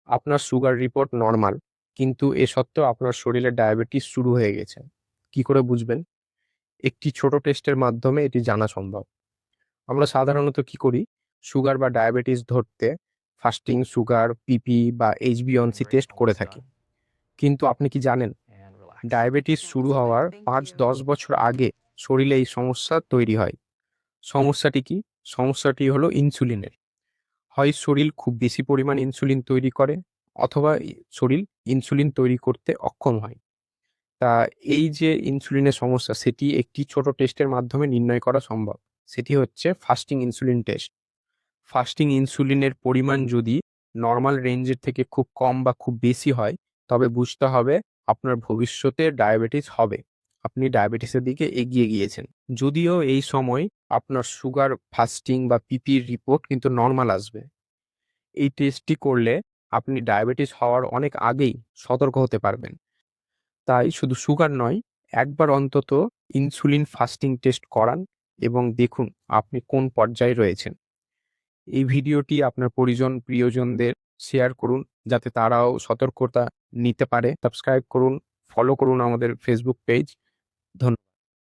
আপনার sugar report normal, কিন্তু এ সত্ত্বেও আপনার শরীরে ডায়াবেটিস শুরু হয়ে গেছে। কি করে বুঝবেন? একটি ছোট টেস্টের মাধ্যমে এটি জানা সম্ভব। আমরা সাধারণত কি করি? সুগার বা ডায়াবেটিস ধরতে ফাস্টিং সুগার, পিপি বা HbA1c টেস্ট করে থাকি। কিন্তু আপনি কি জানেন? ডায়াবেটিস শুরু হওয়ার ৫-১০ বছর আগে শরীরে এই সমস্যা তৈরি হয়। সমস্যাটি কি? সমস্যাটি হলো ইনসুলিনের। হয় শরীর খুব বেশি পরিমাণ ইনসুলিন তৈরি করে, অথবা শরীর ইনসুলিন তৈরি করতে অক্ষম হয়। তা এই যে ইনসুলিনের সমস্যা, সেটি একটি ছোট টেস্টের মাধ্যমে নির্ণয় করা সম্ভব। সেটি হচ্ছে ফাস্টিং ইনসুলিন টেস্ট। ফাস্টিং ইনসুলিনের পরিমাণ যদি নরমাল রেঞ্জের থেকে খুব কম বা খুব বেশি হয়, তবে বুঝতে হবে আপনার ভবিষ্যতে ডায়াবেটিস হবে। আপনি ডায়াবেটিসের দিকে এগিয়ে গিয়েছেন। যদিও এই সময় আপনার সুগার, ফাস্টিং বা পিপির রিপোর্ট কিন্তু নরমাল আসবে। এই টেস্টটি করলে আপনি ডায়াবেটিস হওয়ার অনেক আগেই সতর্ক হতে পারবেন। তাই শুধু সুগার নয়, একবার অন্তত ইনসুলিন ফাস্টিং টেস্ট করান এবং দেখুন আপনি কোন পর্যায়ে রয়েছেন। এই ভিডিওটি আপনার প্রিয়জনদের শেয়ার করুন, যাতে তারাও সতর্কতা নিতে পারে। সাবস্ক্রাইব করুন, ফলো করুন আমাদের ফেসবুক পেজ। ধন্যবাদ।